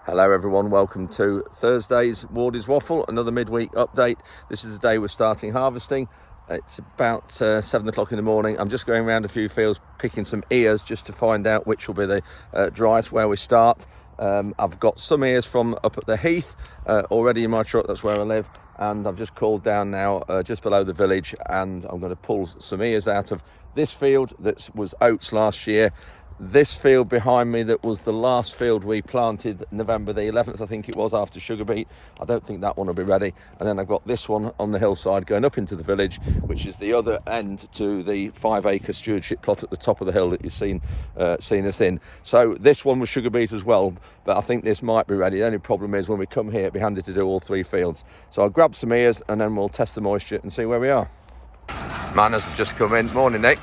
Hello everyone, welcome to Thursday's Wardy's Waffle, another midweek update. This is the day we're starting harvesting. It's about 7 o'clock in the morning. I'm just going around a few fields picking some ears just to find out which will be the driest where we start. I've got some ears from up at the heath already in my truck, that's where I live, and I've just called down now just below the village, and I'm going to pull some ears out of this field that was oats last year. This field behind me that was the last field we planted November the 11th, I think it was, after sugar beet. I don't think that one will be ready. And then I've got this one on the hillside going up into the village, which is the other end to the 5-acre stewardship plot at the top of the hill that you've seen us in. So this one was sugar beet as well, but I think this might be ready. The only problem is when we come here, it'd be handy to do all three fields. So I'll grab some ears and then we'll test the moisture and see where we are. Manners have just come in. Morning, Nick.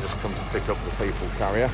Just come to pick up the people carrier.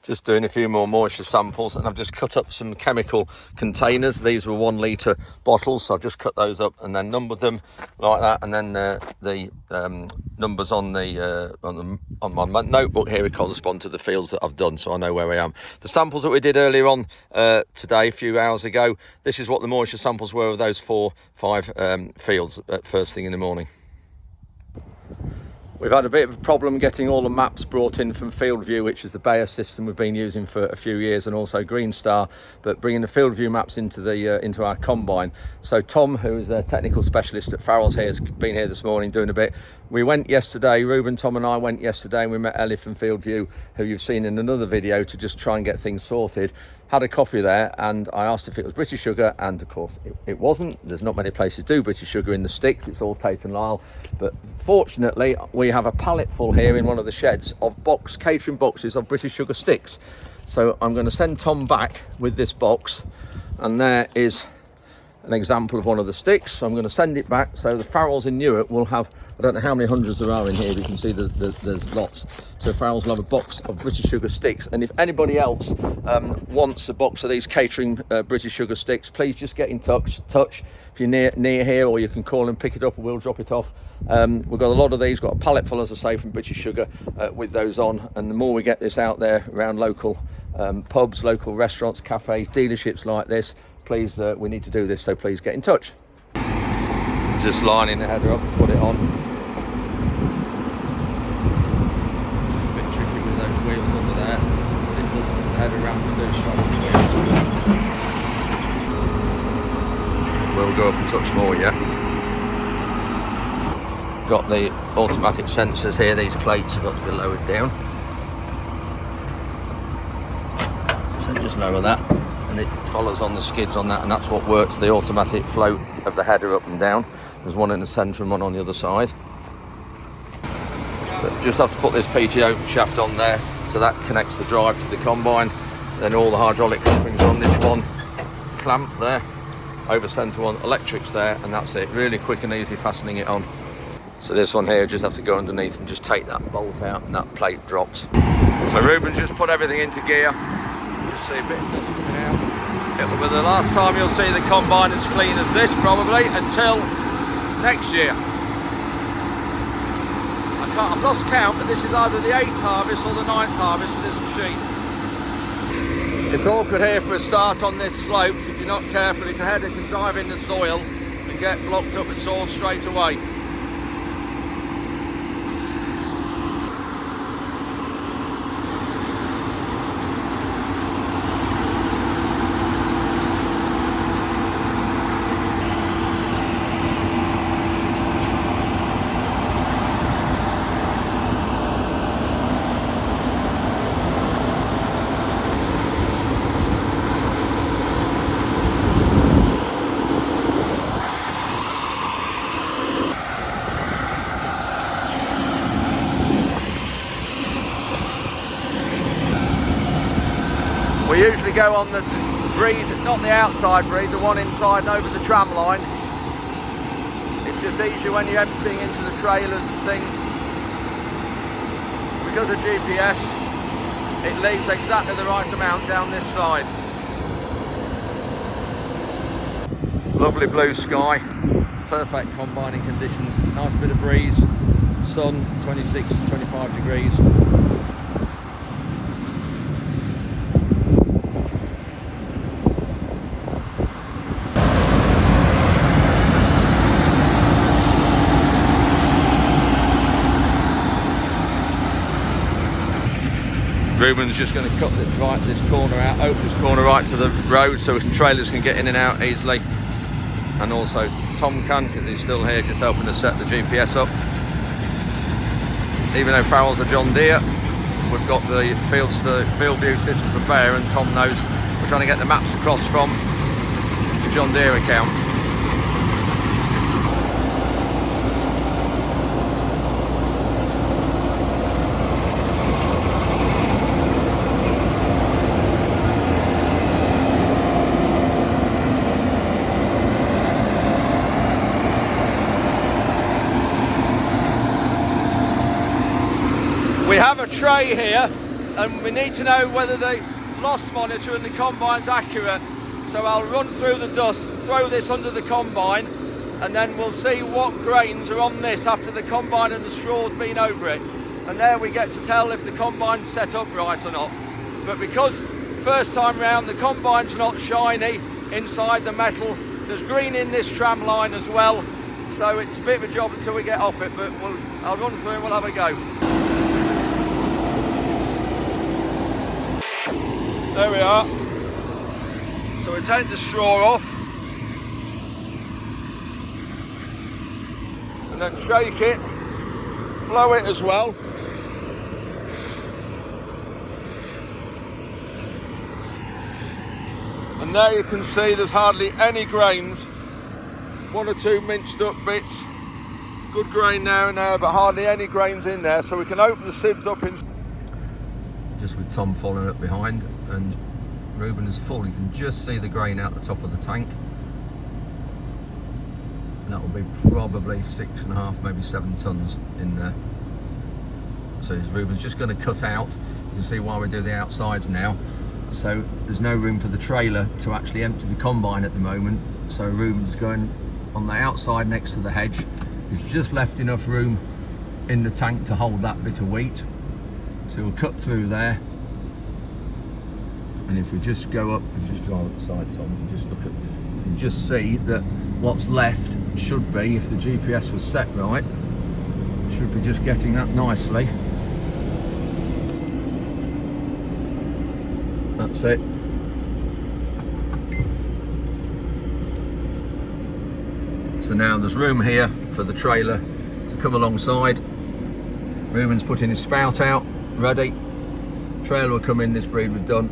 Just doing a few more moisture samples, and I've just cut up some chemical containers. These were 1 litre bottles, so I've just cut those up and then numbered them like that, and then the numbers on my notebook here correspond to the fields that I've done, so I know where I am. The samples that we did earlier on today, a few hours ago, this is what the moisture samples were of those 4-5 fields at first thing in the morning. We've had a bit of a problem getting all the maps brought in from FieldView, which is the Bayer system we've been using for a few years, and also Green Star, but bringing the FieldView maps into our combine. So Tom, who is a technical specialist at Farrell's here, has been here this morning doing a bit. We went yesterday, Ruben, Tom and I went yesterday, and we met Ellie from FieldView, who you've seen in another video, to just try and get things sorted. Had a coffee there, and I asked if it was British sugar, and of course it wasn't. There's not many places do British sugar in the sticks, it's all Tate and Lyle. But fortunately, we have a pallet full here in one of the sheds of catering boxes of British sugar sticks. So I'm going to send Tom back with this box, and there is an example of one of the sticks. So I'm going to send it back, so the Farrells in Newark will have, I don't know how many hundreds there are in here, but you can see there's lots. So Farrells will have a box of British sugar sticks, and if anybody else wants a box of these catering British sugar sticks, please just get in touch. If you're near here, or you can call and pick it up, and we'll drop it off. We've got a lot of these, got a pallet full, as I say, from British Sugar with those on, and the more we get this out there around local pubs, local restaurants, cafes, dealerships like this, please, we need to do this, so please get in touch. Just lining the header up, put it on. It's just a bit tricky with those wheels under there. It does, the header ramps do struggle with wheels. We'll go up and touch more, yeah. Got the automatic sensors here, these plates have got to be lowered down. So just lower that, and it follows on the skids on that, and that's what works the automatic float of the header up and down. There's one in the centre and one on the other side. So just have to put this PTO shaft on there, so that connects the drive to the combine. Then all the hydraulic couplings on this one, clamp there, over centre one, electrics there, and that's it. Really quick and easy fastening it on. So this one here, just have to go underneath and just take that bolt out, and that plate drops. So Ruben just put everything into gear. You see a bit of dust coming out. It will be the last time you'll see the combine as clean as this, probably, until next year. I've lost count, but this is either the 8th harvest or the 9th harvest of this machine. It's awkward here for a start on this slope. If you're not careful, your header can dive in the soil and get blocked up with soil straight away. We usually go on the breed, not the outside breed, the one inside and over the tram line. It's just easier when you're emptying into the trailers and things. Because of GPS, it leaves exactly the right amount down this side. Lovely blue sky, perfect combining conditions, nice bit of breeze, sun 26, 25 degrees. Ruben's just going to cut this corner out, open this corner right to the road so trailers can get in and out easily. And also Tom can, because he's still here just helping us set the GPS up. Even though Farrell's a John Deere, we've got the field view system for Bayer, and Tom knows we're trying to get the maps across from the John Deere account. We have a tray here, and we need to know whether the loss monitor in the combine's accurate. So I'll run through the dust and throw this under the combine, and then we'll see what grains are on this after the combine and the straw's been over it. And there we get to tell if the combine's set up right or not. But because first time round the combine's not shiny inside the metal, there's green in this tram line as well. So it's a bit of a job until we get off it, but I'll run through and we'll have a go. There we are. So we take the straw off and then shake it, blow it as well. And there you can see there's hardly any grains, one or two minced up bits, good grain now and there, but hardly any grains in there, so we can open the sids up in. Just with Tom following up behind, and Ruben is full. You can just see the grain out the top of the tank. That will be probably 6.5, maybe 7 tons in there. So Ruben's just going to cut out. You can see why we do the outsides now. So there's no room for the trailer to actually empty the combine at the moment. So Ruben's going on the outside next to the hedge. He's just left enough room in the tank to hold that bit of wheat. So we'll cut through there. And if we just go up, if you just drive up the side, Tom, if you just look at, you can just see that what's left should be, if the GPS was set right, should be just getting that nicely. That's it. So now there's room here for the trailer to come alongside. Ruben's putting his spout out, ready. Trailer will come in, this breed we've done,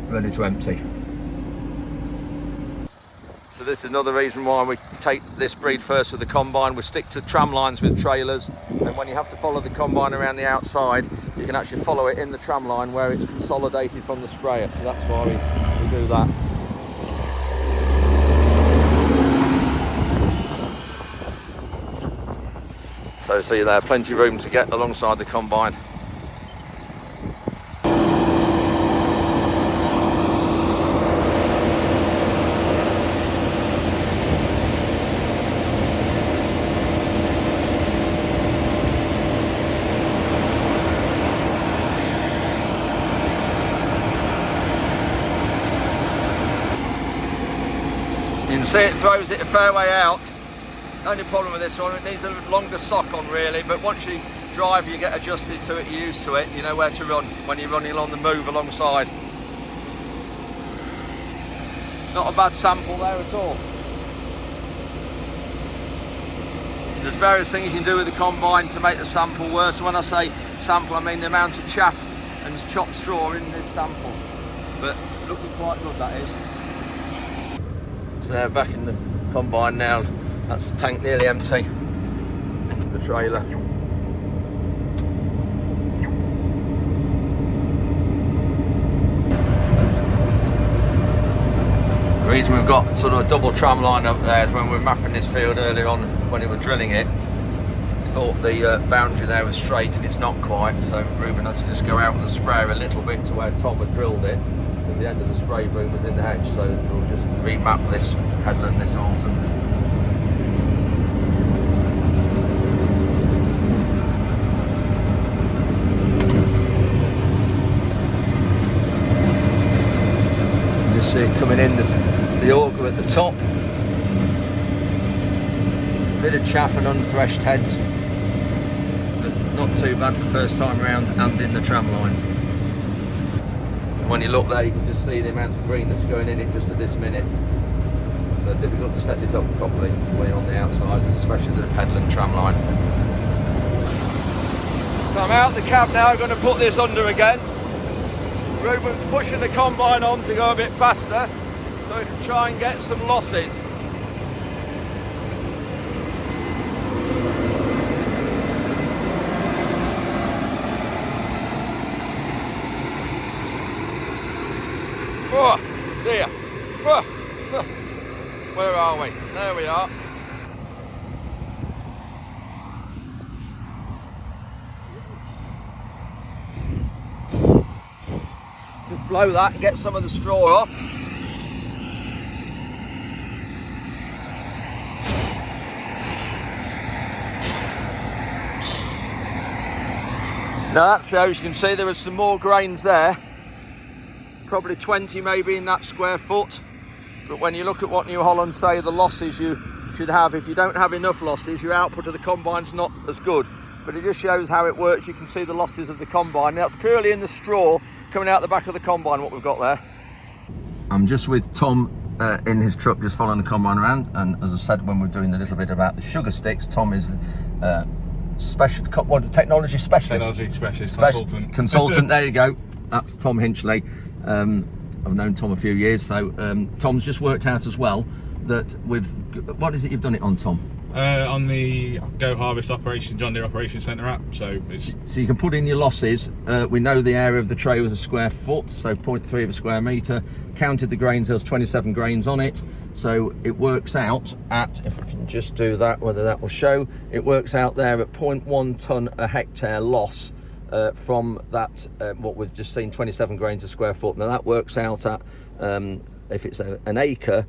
ready to empty. So this is another reason why we take this breed first with the combine. We stick to tram lines with trailers, and when you have to follow the combine around the outside, you can actually follow it in the tram line where it's consolidated from the sprayer. So that's why we do that. So see there, plenty of room to get alongside the combine. You can see it throws it a fair way out. Only problem with this one, it needs a longer sock on really, but once you drive you get adjusted to it, you're used to it, you know where to run when you're running along the move alongside. Not a bad sample there at all. There's various things you can do with the combine to make the sample worse. When I say sample, I mean the amount of chaff and chopped straw in this sample. But looking quite good, that is. So they're back in the combine now. That's the tank nearly empty into the trailer. The reason we've got sort of a double tram line up there is when we were mapping this field earlier on, when we were drilling it, thought the boundary there was straight and it's not quite, so Ruben had to just go out with the sprayer a little bit to where Tom had drilled it, because the end of the spray boom was in the hedge, so we'll just remap this headland this autumn. Just see it coming in, the auger at the top. Bit of chaff and unthreshed heads, but not too bad for the first time around and in the tram line. When you look there, you can just see the amount of green that's going in it just at this minute. So difficult to set it up properly when you're on the outside, especially the headland tram line. So I'm out the cab now, I'm going to put this under again. Ruben's pushing the combine on to go a bit faster, so we can try and get some losses. Oh dear. Oh. Where are we? There we are. Just blow that and get some of the straw off. Now that shows, you can see there are some more grains there. Probably 20 maybe in that square foot. But when you look at what New Holland say the losses you should have, if you don't have enough losses, your output of the combine's not as good. But it just shows how it works. You can see the losses of the combine. That's purely in the straw coming out the back of the combine, what we've got there. I'm just with Tom in his truck, just following the combine around. And as I said, when we're doing a little bit about the sugar sticks, Tom is technology specialist. Consultant, there you go. That's Tom Hinchley. I've known Tom a few years, so Tom's just worked out as well that what is it you've done it on, Tom? On the Go Harvest Operation, John Deere Operations Centre app, so you can put in your losses. We know the area of the tray was a square foot, so 0.3 of a square metre. Counted the grains, there was 27 grains on it, so it works out at, if I can just do that, whether that will show, it works out there at 0.1 tonne a hectare loss from that, what we've just seen, 27 grains a square foot. Now that works out at, if it's an acre,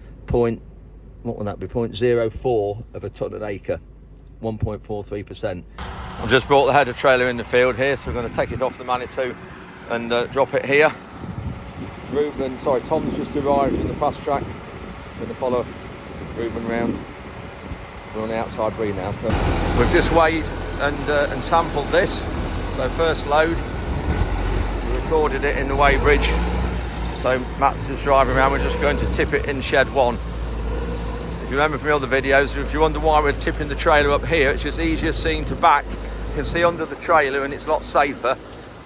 what would that be, 0.04 of a tonne an acre, 1.43%. I've just brought the header trailer in the field here, so we're going to take it off the Manitou and drop it here. Tom's just arrived in the fast track. Going to follow Ruben round. We're on the outside breed now, so we've just weighed and sampled this. So first load, we recorded it in the weigh bridge. So Matt's just driving around, we're just going to tip it in shed 1. If you remember from the other videos, if you wonder why we're tipping the trailer up here, it's just easier seeing to back. You can see under the trailer and it's a lot safer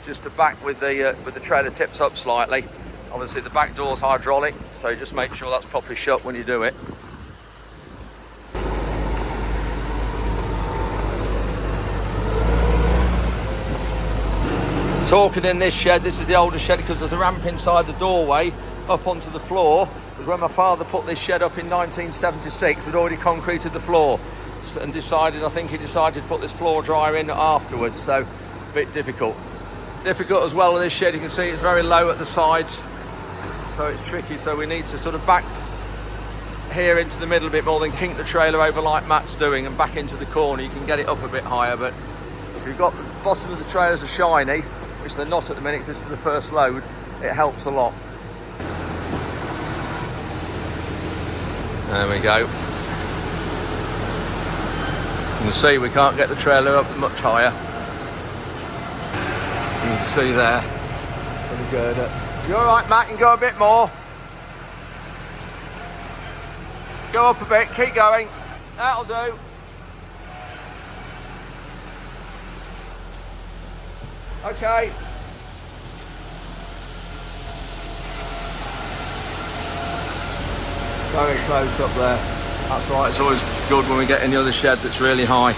just to back with the trailer tips up slightly. Obviously the back door's hydraulic, so just make sure that's properly shut when you do it. Talking in this shed, this is the oldest shed because there's a ramp inside the doorway up onto the floor. Because when my father put this shed up in 1976, we'd already concreted the floor and I think he decided to put this floor dryer in afterwards, so a bit difficult. Difficult as well with this shed, you can see it's very low at the sides, so it's tricky, so we need to sort of back here into the middle a bit more than kink the trailer over like Matt's doing and back into the corner. You can get it up a bit higher, but if you've got the bottom of the trailers are shiny, which they're not at the minute because this is the first load, it helps a lot. There we go. You can see we can't get the trailer up much higher. You can see there. Pretty good. You alright, Matt? You can go a bit more. Go up a bit, keep going. That'll do. Okay. Very close up there. That's right, it's always good when we get in the other shed that's really high.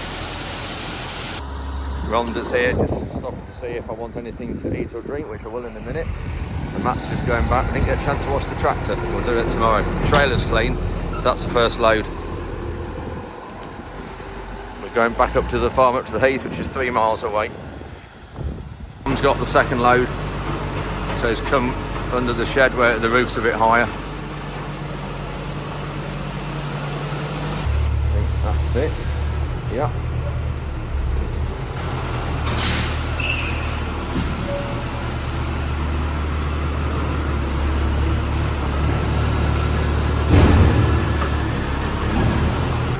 Rhonda's here, just stopping to see if I want anything to eat or drink, which I will in a minute. And Matt's just going back. I didn't get a chance to wash the tractor. We'll do it tomorrow. The trailer's clean, so that's the first load. We're going back up to the farm, up to the heath, which is 3 miles away. Tom's got the second load, so he's come under the shed where the roof's a bit higher. I think that's it. Yeah.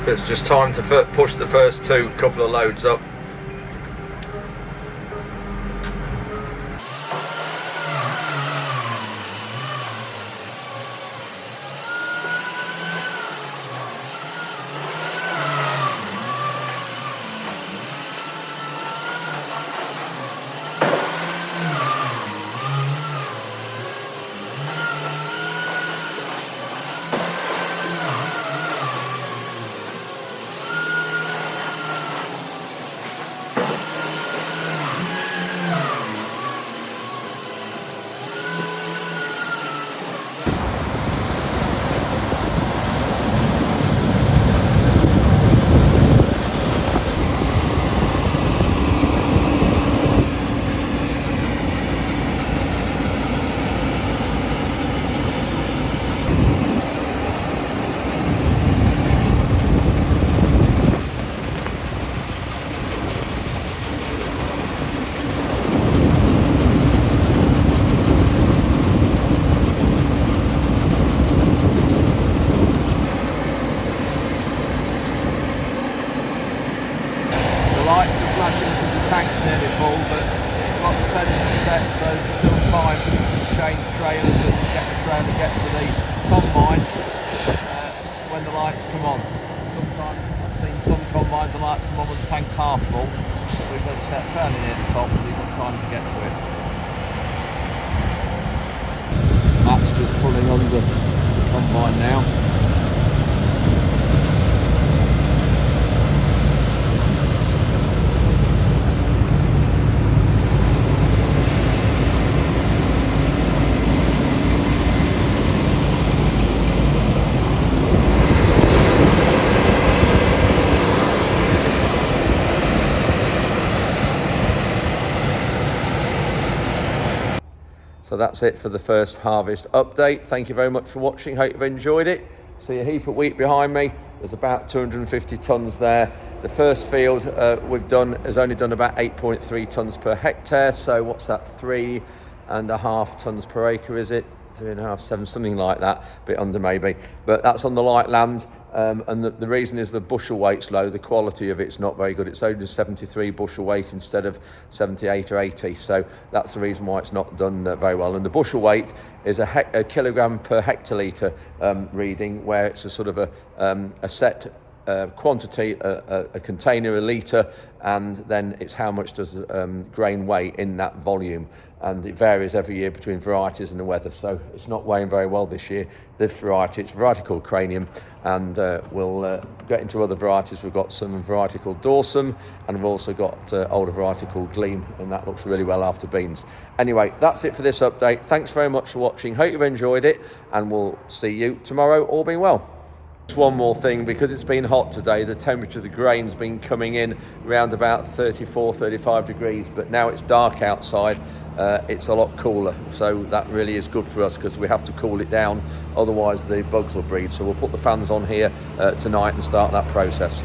It's just time to push the first couple of loads up. Lights are flashing because the tank's nearly full, but we've got the sensor set, so there's still time to change trailers and get the trailer get to the combine when the lights come on. Sometimes I've seen some combines the lights come on when the tank's half full, but we've got it set fairly near the top, so you've got time to get to it. That's just pulling under the combine now. So that's it for the first harvest update. Thank you very much for watching. Hope you've enjoyed it. See a heap of wheat behind me. There's about 250 tonnes there. The first field we've done has only done about 8.3 tonnes per hectare. So what's that? 3.5 tonnes per acre, is it? 3.5, 7, something like that. A bit under maybe. But that's on the light land. And the reason is the bushel weight's low, the quality of it's not very good. It's only 73 bushel weight instead of 78 or 80, so that's the reason why it's not done very well. And the bushel weight is a kilogram per hectolitre reading, where it's a sort of a set quantity, a container, a litre, and then it's how much does grain weigh in that volume. And it varies every year between varieties and the weather, so it's not weighing very well this year. This variety, it's a variety called Cranium, and we'll get into other varieties. We've got some variety called Dorsum, and we've also got older variety called Gleam, and that looks really well after beans. Anyway, that's it for this update. Thanks very much for watching. Hope you've enjoyed it, and we'll see you tomorrow, all being well. Just one more thing, because it's been hot today, the temperature of the grain's been coming in around about 34, 35 degrees, but now it's dark outside, it's a lot cooler, so that really is good for us because we have to cool it down, otherwise the bugs will breed. So we'll put the fans on here tonight and start that process.